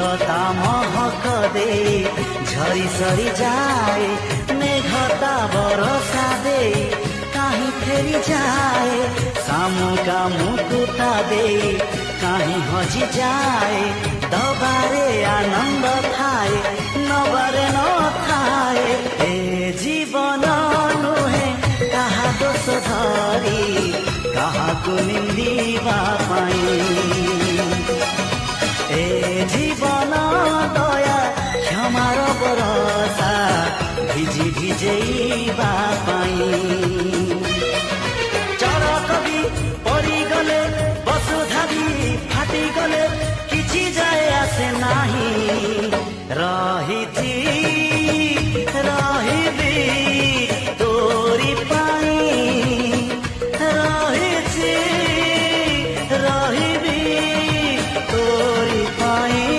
फूलता महक दे झरी सरी जाए मेघता बरसा दे कहीं फेरी जाए सामुका मुकुता दे कहीं हजी जाए दबारे आनंद थाए नबारे न थाए ए जीवन नुहे कहा दोष धरी काहाकु निंदिबा पाई ए जीवन दया क्षमार बरसा भिजी भिजेइबा पाई चरक भी परिगले वसुधा भी फाटिगले किछि जाए आसे नाही रही